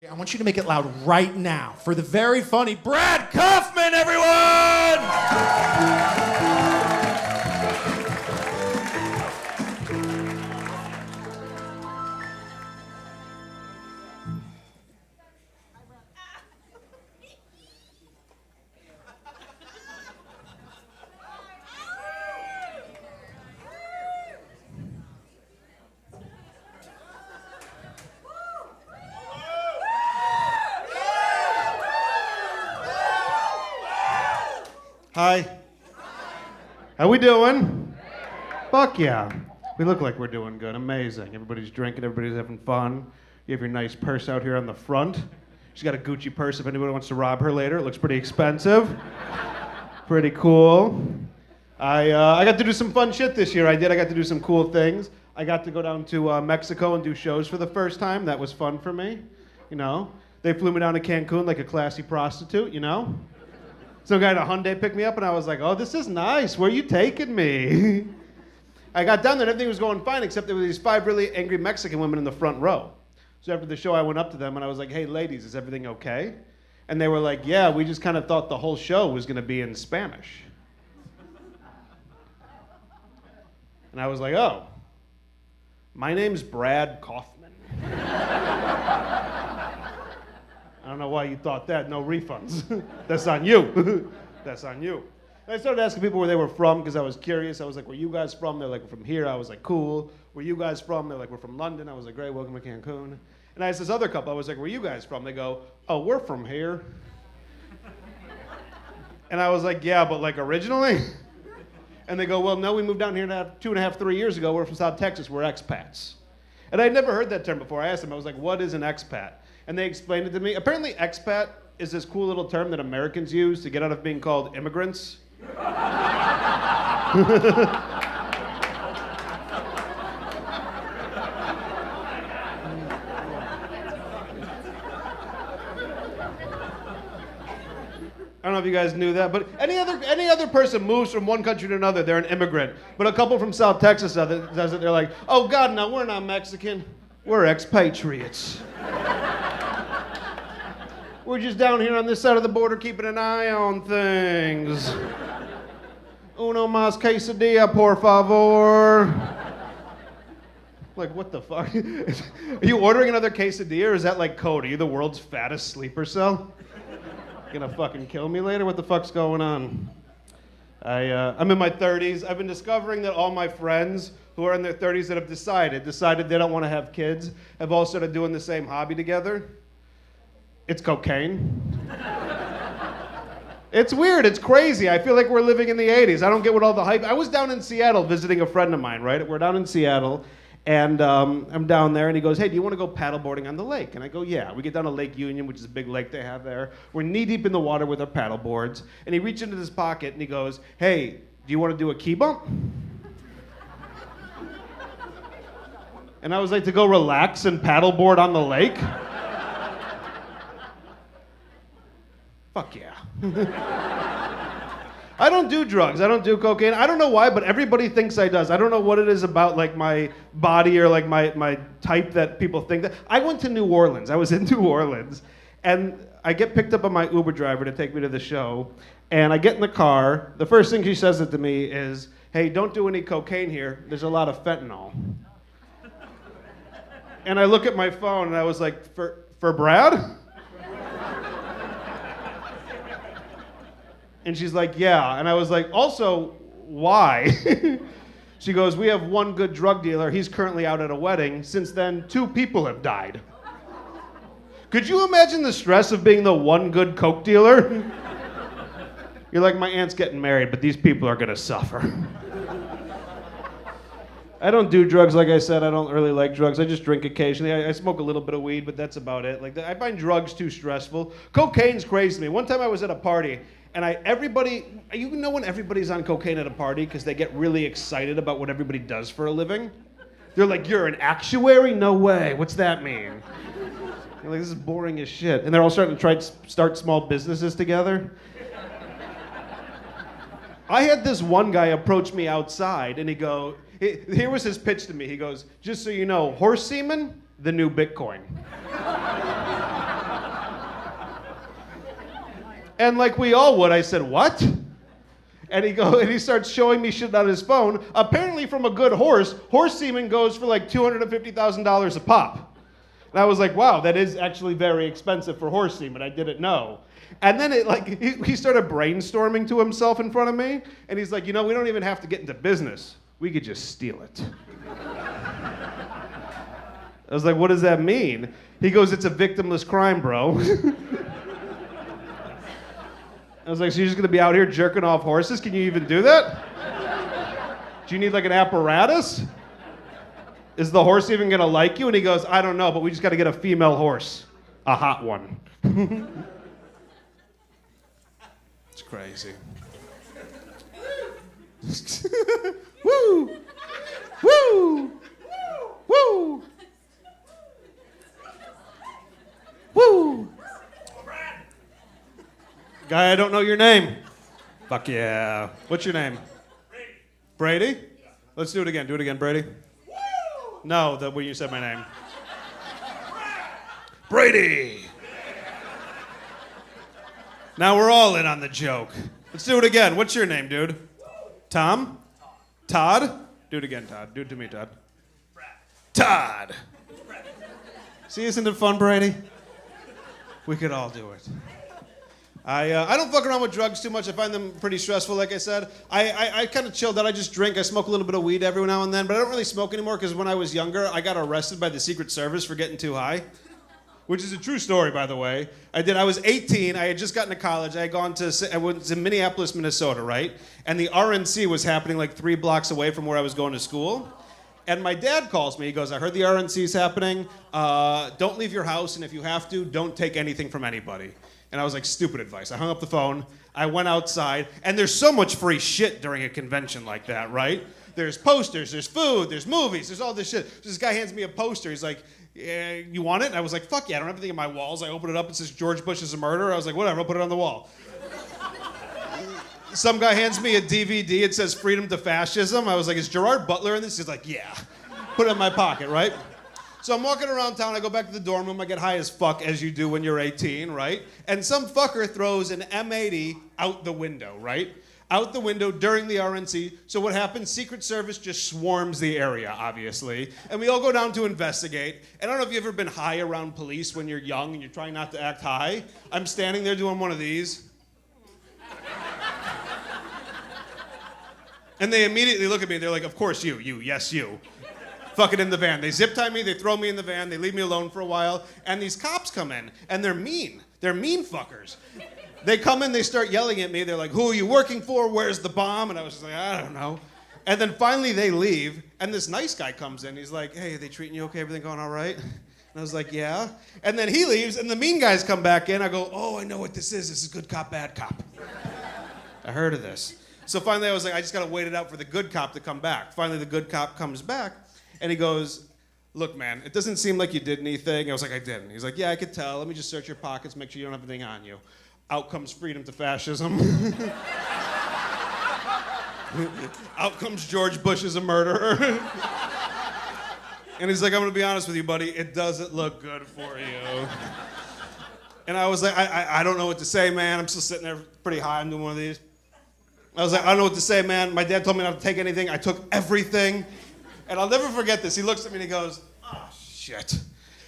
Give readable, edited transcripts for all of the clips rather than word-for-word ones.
I want you to make it loud right now for the very funny Brad Kofman, everyone! Hi. How we doing? Fuck yeah. We look like we're doing good. Amazing. Everybody's drinking. Everybody's having fun. You have your nice purse out here on the front. She's got a Gucci purse if anybody wants to rob her later. It looks pretty expensive. Pretty cool. I got to do some fun shit this year. I got to do some cool things. I got to go down to Mexico and do shows for the first time. That was fun for me. You know, they flew me down to Cancun like a classy prostitute, you know? Some guy in a Hyundai picked me up, and I was like, oh, this is nice. Where are you taking me? I got down there, and everything was going fine, except there were these 5 really angry Mexican women in the front row. So after the show, I went up to them, and I was like, hey, ladies, is everything okay? And they were like, yeah, we just kind of thought the whole show was going to be in Spanish. And I was like, oh, my name's Brad Kofman. I don't know why you thought that. No refunds. That's on you. That's on you. And I started asking people where they were from because I was curious. I was like, where you guys from? They're like, we're from here. I was like, cool. Where you guys from? They're like, we're from London. I was like, great, welcome to Cancun. And I asked this other couple, I was like, where you guys from? They go, oh, we're from here. And I was like, yeah, but like originally? And they go, well, no, we moved down here 2.5, 3 years ago. We're from South Texas. We're expats. And I'd never heard that term before. I asked them, I was like, what is an expat? And they explained it to me. Apparently, expat is this cool little term that Americans use to get out of being called immigrants. I don't know if you guys knew that, but any other person moves from one country to another, they're an immigrant. But a couple from South Texas does it, they're like, oh God, no, we're not Mexican. We're expatriates. We're just down here on this side of the border keeping an eye on things. Uno más quesadilla, por favor. Like, what the fuck? Are you ordering another quesadilla, or is that like code? Are you the world's fattest sleeper cell? Gonna fucking kill me later? What the fuck's going on? I'm in my 30s. I've been discovering that all my friends who are in their 30s that have decided they don't want to have kids have all started doing the same hobby together. It's cocaine. It's weird. It's crazy. I feel like we're living in the 80s. I don't get what all the hype. I was down in Seattle visiting a friend of mine, right? We're down in Seattle, and I'm down there, and he goes, hey, do you want to go paddleboarding on the lake? And I go, yeah. We get down to Lake Union, which is a big lake they have there. We're knee-deep in the water with our paddleboards, and he reaches into his pocket, and he goes, hey, do you want to do a key bump? And I was like, to go relax and paddleboard on the lake? Fuck yeah. I don't do drugs. I don't do cocaine. I don't know why, but everybody thinks I does. I don't know what it is about like my body or like my type that people think that. I went to New Orleans. I was in New Orleans, and I get picked up by my Uber driver to take me to the show, and I get in the car. The first thing she says it to me is, hey, don't do any cocaine here. There's a lot of fentanyl. And I look at my phone, and I was like, for Brad? And she's like, yeah. And I was like, also, why? She goes, we have one good drug dealer. He's currently out at a wedding. Since then, 2 people have died. Could you imagine the stress of being the one good coke dealer? You're like, my aunt's getting married, but these people are going to suffer. I don't do drugs, like I said. I don't really like drugs. I just drink occasionally. I smoke a little bit of weed, but that's about it. Like, I find drugs too stressful. Cocaine's crazy to me. One time I was at a party, and you know when everybody's on cocaine at a party because they get really excited about what everybody does for a living? They're like, you're an actuary? No way. What's that mean? You're like, this is boring as shit. And they're all starting to start small businesses together. I had this one guy approach me outside, and here was his pitch to me. He goes, just so you know, horse semen, the new Bitcoin. And like we all would, I said, what? And he starts showing me shit on his phone. Apparently from a good horse semen goes for like $250,000 a pop. And I was like, wow, that is actually very expensive for horse semen. I didn't know. And then he started brainstorming to himself in front of me. And he's like, we don't even have to get into business. We could just steal it. I was like, what does that mean? He goes, it's a victimless crime, bro. I was like, so you're just gonna be out here jerking off horses? Can you even do that? Do you need like an apparatus? Is the horse even gonna like you? And he goes, I don't know, but we just gotta get a female horse. A hot one. It's crazy. Woo! Woo! Woo! Woo! Guy, I don't know your name. Fuck yeah. What's your name? Brady. Brady? Yeah. Let's do it again. Do it again, Brady. Woo! No, when you said my name. Brady! Now we're all in on the joke. Let's do it again. What's your name, dude? Tom? Todd? Do it again, Todd. Do it to me, Todd. Todd! See, isn't it fun, Brady? We could all do it. I don't fuck around with drugs too much. I find them pretty stressful, like I said. I kind of chilled out. I just drink. I smoke a little bit of weed every now and then, but I don't really smoke anymore because when I was younger, I got arrested by the Secret Service for getting too high, which is a true story, by the way. I was 18. I had just gotten to college. I was in Minneapolis, Minnesota, right? And the RNC was happening like 3 blocks away from where I was going to school. And my dad calls me. He goes, I heard the RNC is happening. Don't leave your house, and if you have to, don't take anything from anybody. And I was like, stupid advice. I hung up the phone. I went outside. And there's so much free shit during a convention like that, right? There's posters, there's food, there's movies, there's all this shit. So this guy hands me a poster. He's like, you want it? And I was like, fuck yeah, I don't have anything on my walls. I open it up. It says, George Bush is a murderer. I was like, whatever, I'll put it on the wall. Some guy hands me a DVD. It says Freedom to Fascism. I was like, is Gerard Butler in this? He's like, yeah. Put it in my pocket, right? So I'm walking around town, I go back to the dorm room, I get high as fuck, as you do when you're 18, right? And some fucker throws an M80 out the window, right? Out the window during the RNC. So what happens? Secret Service just swarms the area, obviously. And we all go down to investigate. And I don't know if you've ever been high around police when you're young and you're trying not to act high. I'm standing there doing one of these. And they immediately look at me, they're like, of course you, yes you. Fucking in the van. They zip tie me, they throw me in the van, they leave me alone for a while, and these cops come in, and they're mean. They're mean fuckers. They come in, they start yelling at me, they're like, who are you working for? Where's the bomb? And I was just like, I don't know. And then finally they leave, and this nice guy comes in, he's like, hey, are they treating you okay? Everything going all right? And I was like, yeah. And then he leaves, and the mean guys come back in. I go, oh, I know what this is. This is good cop, bad cop. I heard of this. So finally I was like, I just gotta wait it out for the good cop to come back. Finally the good cop comes back, and he goes, look, man, it doesn't seem like you did anything. I was like, I didn't. He's like, yeah, I could tell. Let me just search your pockets, make sure you don't have anything on you. Out comes Freedom to Fascism. Out comes George Bush is a murderer. And he's like, I'm gonna be honest with you, buddy, it doesn't look good for you. And I was like, I don't know what to say, man. I'm still sitting there pretty high. I'm doing one of these. I was like, I don't know what to say, man. My dad told me not to take anything. I took everything. And I'll never forget this. He looks at me and he goes, oh, shit.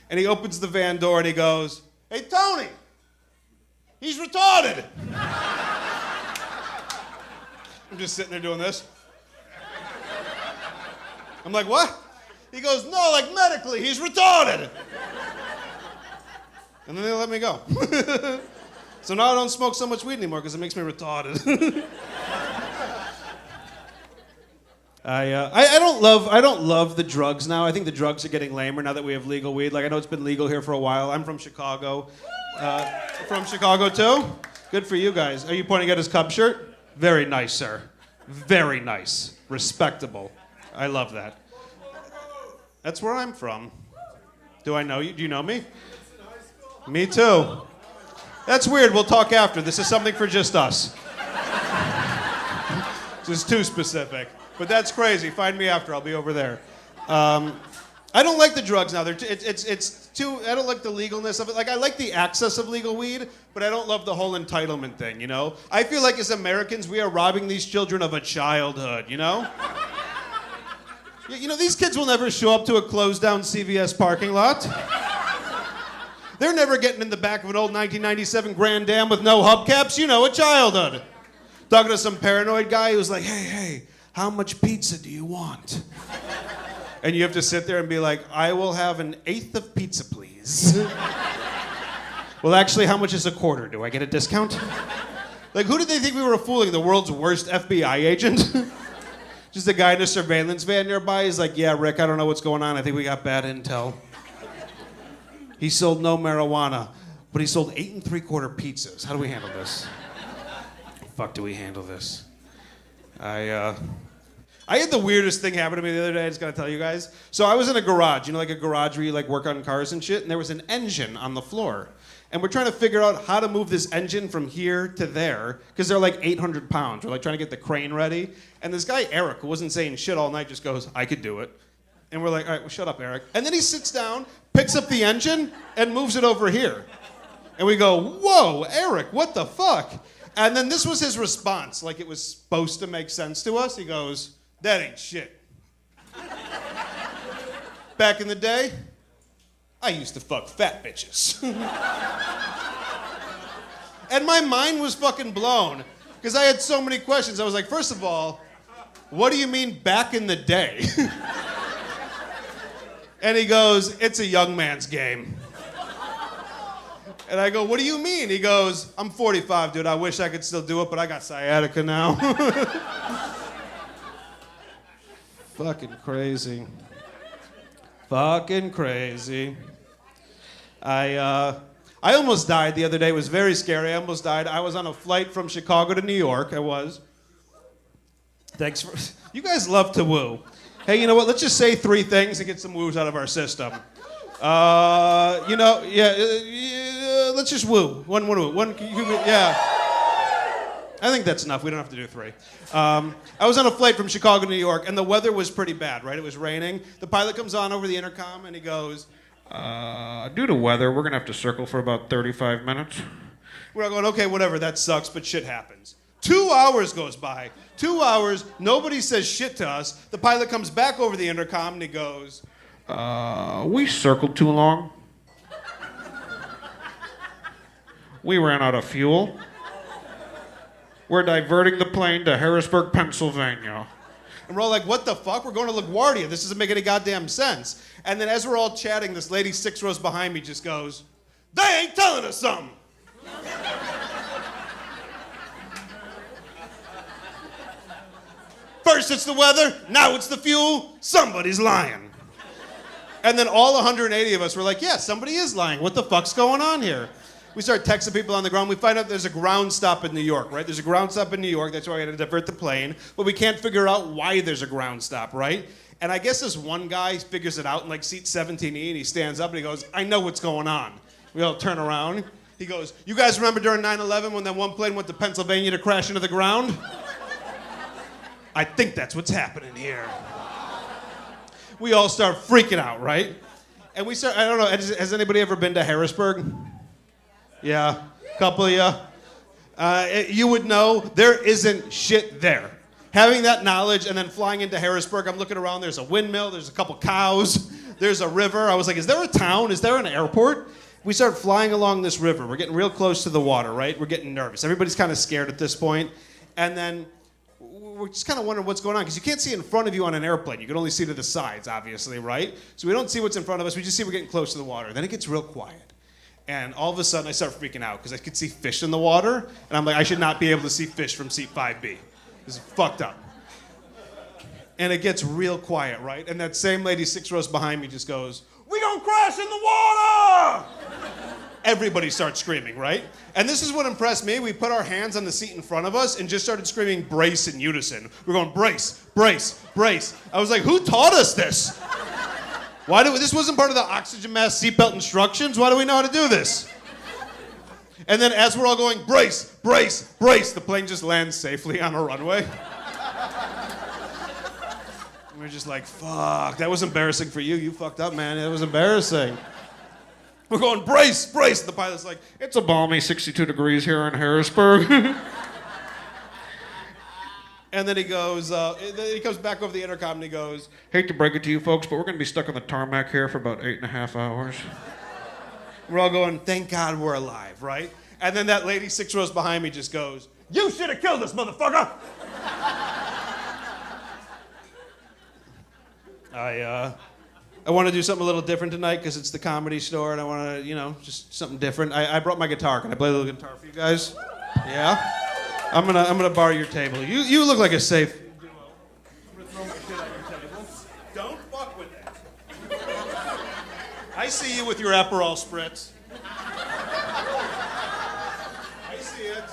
And he opens the van door and he goes, hey, Tony, he's retarded. I'm just sitting there doing this. I'm like, what? He goes, no, like medically, he's retarded. And then they let me go. So now I don't smoke so much weed anymore because it makes me retarded. I don't love the drugs now. I think the drugs are getting lamer now that we have legal weed. Like, I know it's been legal here for a while. I'm from Chicago. From Chicago too? Good for you guys. Are you pointing at his Cub shirt? Very nice, sir. Very nice. Respectable. I love that. That's where I'm from. Do I know you? Do you know me? Me too. That's weird. We'll talk after. This is something for just us. This is too specific. But that's crazy. Find me after. I'll be over there. I don't like the drugs now. It's too. I don't like the legalness of it. Like I like the access of legal weed, but I don't love the whole entitlement thing. You know. I feel like as Americans, we are robbing these children of a childhood. You know. You know, these kids will never show up to a closed down CVS parking lot. They're never getting in the back of an old 1997 Grand Am with no hubcaps. You know, a childhood. Talking to some paranoid guy who's like, hey, how much pizza do you want? And you have to sit there and be like, I will have an eighth of pizza, please. Well, actually, how much is a quarter? Do I get a discount? Like, who did they think we were fooling? The world's worst FBI agent? Just a guy in a surveillance van nearby. He's like, yeah, Rick, I don't know what's going on. I think we got bad intel. He sold no marijuana, but he sold 8 3/4 pizzas. How do we handle this? Fuck do we handle this? I had the weirdest thing happen to me the other day. I just gotta tell you guys. So I was in a garage, you know, like a garage where you like work on cars and shit, and there was an engine on the floor. And we're trying to figure out how to move this engine from here to there, because they're like 800 pounds. We're like trying to get the crane ready. And this guy, Eric, who wasn't saying shit all night, just goes, I could do it. And we're like, all right, well, shut up, Eric. And then he sits down, picks up the engine, and moves it over here. And we go, whoa, Eric, what the fuck? And then this was his response, like it was supposed to make sense to us. He goes, that ain't shit. Back in the day, I used to fuck fat bitches. And my mind was fucking blown, because I had so many questions. I was like, first of all, what do you mean back in the day? And he goes, it's a young man's game. And I go, what do you mean? He goes, I'm 45, dude. I wish I could still do it, but I got sciatica now. Fucking crazy. Fucking crazy. I almost died the other day. It was very scary. I almost died. I was on a flight from Chicago to New York. I was. Thanks for... You guys love to woo. Hey, you know what? Let's just say 3 things and get some woos out of our system. You know, let's just woo. One woo. Yeah. I think that's enough. We don't have to do 3. I was on a flight from Chicago to New York, and the weather was pretty bad, right? It was raining. The pilot comes on over the intercom, and he goes, due to weather, we're going to have to circle for about 35 minutes. We're all going, okay, whatever, that sucks, but shit happens. 2 hours goes by. 2 hours, nobody says shit to us. The pilot comes back over the intercom, and he goes, we circled too long. We ran out of fuel. We're diverting the plane to Harrisburg, Pennsylvania. And we're all like, what the fuck? We're going to LaGuardia. This doesn't make any goddamn sense. And then as we're all chatting, this lady 6 rows behind me just goes, they ain't telling us something. First it's the weather, now it's the fuel. Somebody's lying. And then all 180 of us were like, yeah, somebody is lying. What the fuck's going on here? We start texting people on the ground. We find out there's a ground stop in New York, right? There's a ground stop in New York. That's why we had to divert the plane. But we can't figure out why there's a ground stop, right? And I guess this one guy figures it out in like seat 17E, and he stands up and he goes, I know what's going on. We all turn around. He goes, you guys remember during 9/11 when that one plane went to Pennsylvania to crash into the ground? I think that's what's happening here. We all start freaking out, right? And we start, I don't know, has anybody ever been to Harrisburg? Yeah, a couple of you. You would know there isn't shit there. Having that knowledge and then flying into Harrisburg, I'm looking around, there's a windmill, there's a couple cows, there's a river. I was like, is there a town? Is there an airport? We start flying along this river. We're getting real close to the water, right? We're getting nervous. Everybody's kind of scared at this point. And then we're just kind of wondering what's going on, because you can't see in front of you on an airplane. You can only see to the sides, obviously, right? So we don't see what's in front of us. We just see we're getting close to the water. Then it gets real quiet. And all of a sudden, I start freaking out because I could see fish in the water. And I'm like, I should not be able to see fish from seat 5B. This is fucked up. And it gets real quiet, right? And that same lady 6 rows behind me just goes, we gonna crash in the water! Everybody starts screaming, right? And this is what impressed me. We put our hands on the seat in front of us and just started screaming brace in unison. We're going brace, brace, brace. I was like, who taught us this? This wasn't part of the oxygen mask seatbelt instructions. Why do we know how to do this? And then as we're all going, brace, brace, brace, the plane just lands safely on a runway. We're just like, fuck, that was embarrassing for you. You fucked up, man. That was embarrassing. We're going, brace, brace. The pilot's like, it's a balmy 62 degrees here in Harrisburg. And then he goes, then he comes back over the intercom and he goes, hate to break it to you folks, but we're going to be stuck on the tarmac here for about 8.5 hours. We're all going, thank God we're alive, right? And then that lady 6 rows behind me just goes, you should have killed us, motherfucker! I want to do something a little different tonight because it's the Comedy Store and I want to, just something different. I brought my guitar. Can I play a little guitar for you guys? Yeah? I'm gonna borrow your table. You look like a safe duo. I'm gonna throw my shit on your table. Don't fuck with that. I see you with your Aperol spritz. I see it.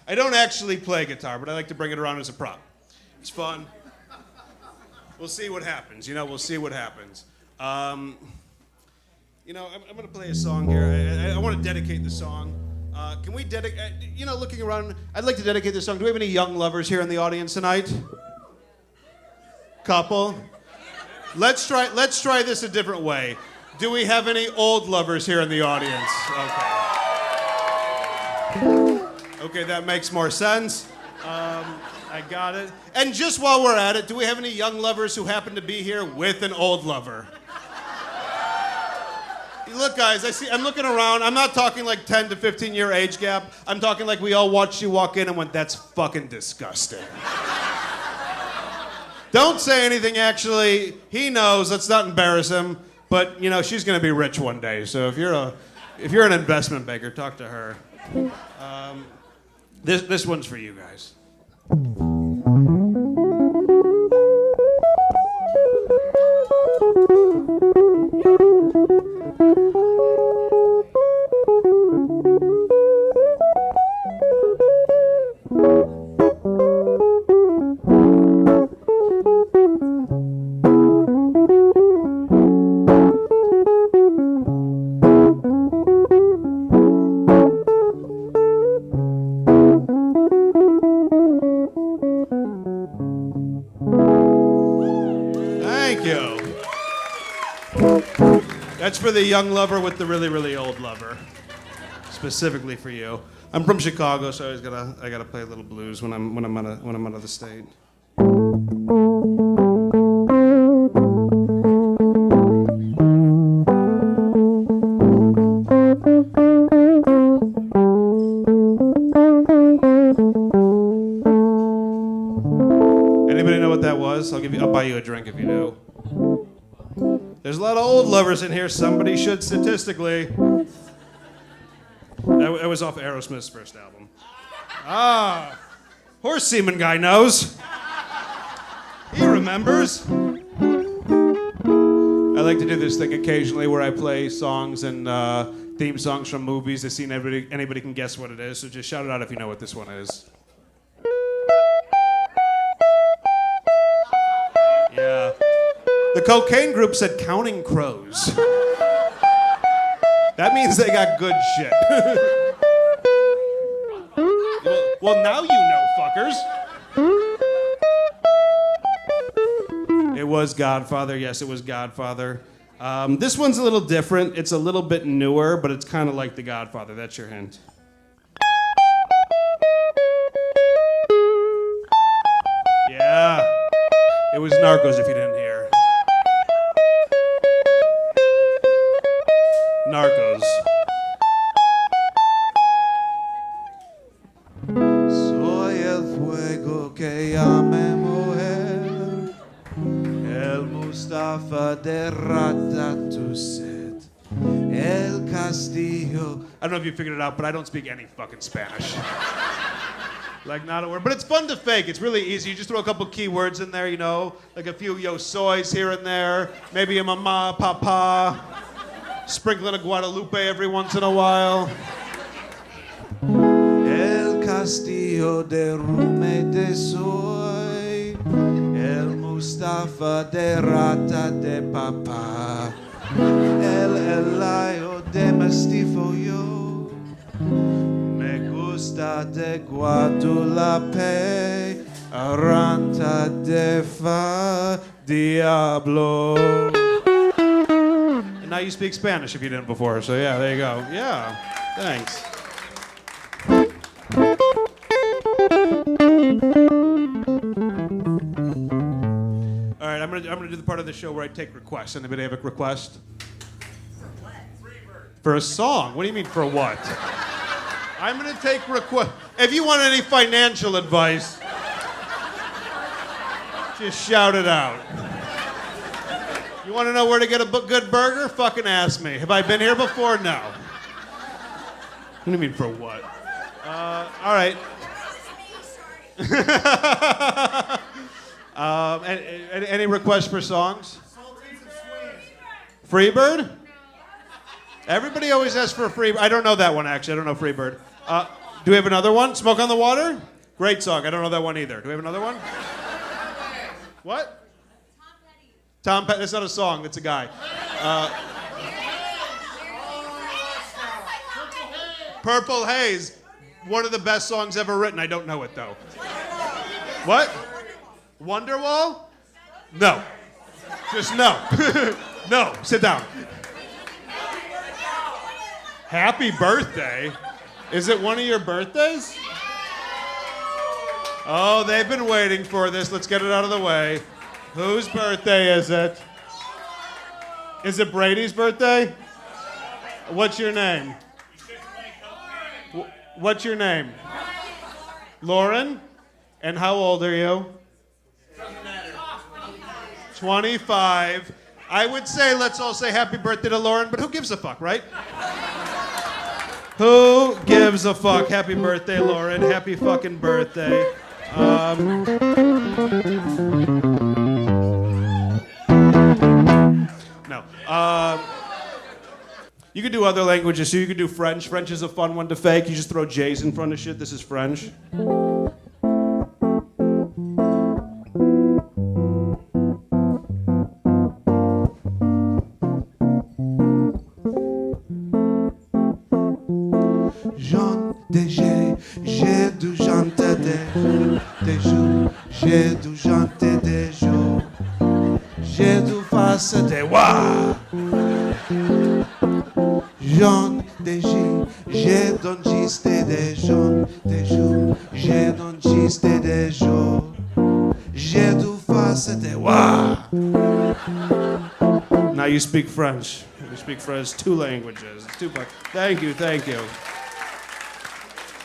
I don't actually play guitar, but I like to bring it around as a prop. It's fun. We'll see what happens. We'll see what happens. I'm going to play a song here. I want to dedicate the song. Can we dedicate, looking around, I'd like to dedicate this song. Do we have any young lovers here in the audience tonight? Couple? Let's try this a different way. Do we have any old lovers here in the audience? Okay, that makes more sense. I got it. And just while we're at it, do we have any young lovers who happen to be here with an old lover? Look, guys, I'm looking around. I'm not talking like 10 to 15 year age gap. I'm talking like we all watched you walk in and went, that's fucking disgusting. Don't say anything, actually. He knows. Let's not embarrass him. But, she's going to be rich one day. So if you're an investment banker, talk to her. This one's for you guys. That's for the young lover with the really, really old lover. Specifically for you. I'm from Chicago, so I gotta play a little blues when I'm out of the state. Anybody know what that was? I'll buy you a drink if you do. There's a lot of old lovers in here. Somebody should statistically. That was off Aerosmith's first album. Horse semen guy knows. He remembers. I like to do this thing occasionally where I play songs and theme songs from movies to see if anybody can guess what it is. So just shout it out if you know what this one is. Yeah. The Cocaine Group said Counting Crows. That means they got good shit. well, now you know, fuckers. It was Godfather. Yes, it was Godfather. This one's a little different. It's a little bit newer, but it's kind of like The Godfather. That's your hint. Yeah. It was Narcos if you didn't hear. Narcos. Soy el fuego que ya me muere, el Mustafa de Ratatouille, el Castillo. I don't know if you figured it out, but I don't speak any fucking Spanish. Like, not a word. But it's fun to fake. It's really easy. You just throw a couple keywords in there, like a few yo soys here and there, maybe a mama, papa. Sprinkling a Guadalupe every once in a while. El Castillo de Rume de Soy, el Mustafa de Rata de Papa, el Elayo de Mastifo yo, me gusta de Guadalupe, Aranta de fa diablo. And now you speak Spanish if you didn't before, so yeah, there you go. Yeah, thanks. All right, I'm gonna do the part of the show where I take requests. Anybody have a request? For a song? What do you mean for what? I'm gonna take request. If you want any financial advice, just shout it out. You want to know where to get a good burger? Fucking ask me. Have I been here before? No. What do you mean for what? All right. Any requests for songs? Freebird? Everybody always asks for a Freebird. I don't know that one, actually. I don't know Freebird. Do we have another one? Smoke on the Water? Great song. I don't know that one either. Do we have another one? What? Tom Petty. That's not a song. That's a guy. Purple Haze. One of the best songs ever written. I don't know it, though. What? Wonderwall? No. Just no. No. Sit down. Happy birthday? Is it one of your birthdays? Oh, they've been waiting for this. Let's get it out of the way. Whose birthday is it? Is it Brady's birthday? What's your name? What's your name? Lauren? And how old are you? 25. I would say let's all say happy birthday to Lauren, but who gives a fuck, right? Who gives a fuck? Happy birthday, Lauren. Happy fucking birthday. No. You could do other languages, so you could do French. French is a fun one to fake. You just throw J's in front of shit. This is French. J'ai du janté des jours, j'ai du janté des jours, j'ai du face des wa. Jaune des jours, j'ai don giste des jours, j'ai don giste des jours, j'ai du face des wa. Now you speak French. You speak French, 2 languages. It's 2 bucks. Thank you, thank you.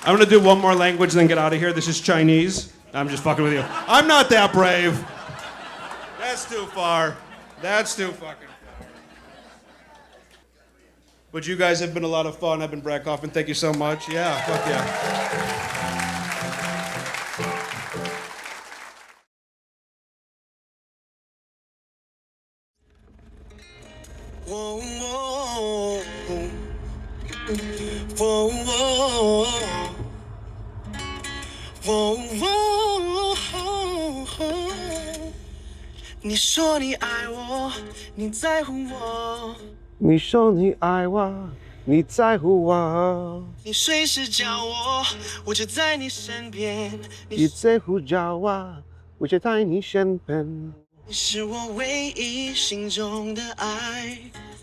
I'm gonna do one more language, then get out of here. This is Chinese. I'm just fucking with you. I'm not that brave. That's too far. That's too fucking far. But you guys have been a lot of fun. I've been Brad Kofman. Thank you so much. Yeah, fuck yeah. Whoa, whoa, whoa, whoa, whoa, whoa. 你说你爱我，你在乎我。你说你爱我，你在乎我。你随时叫我，我就在你身边。你在乎叫我，我就在你身边。你是我唯一心中的爱，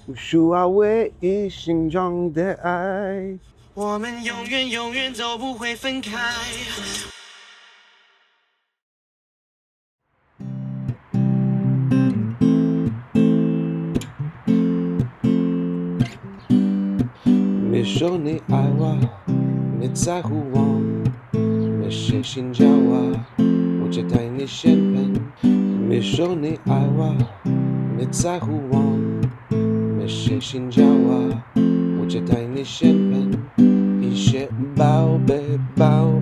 你是我唯一心中的爱。我们永远永远都不会分开。你说你爱我，你在乎我，你细心叫我，我就在你身边。你说你爱我，你在乎我，你细心叫我，我就在你身边。一些宝贝宝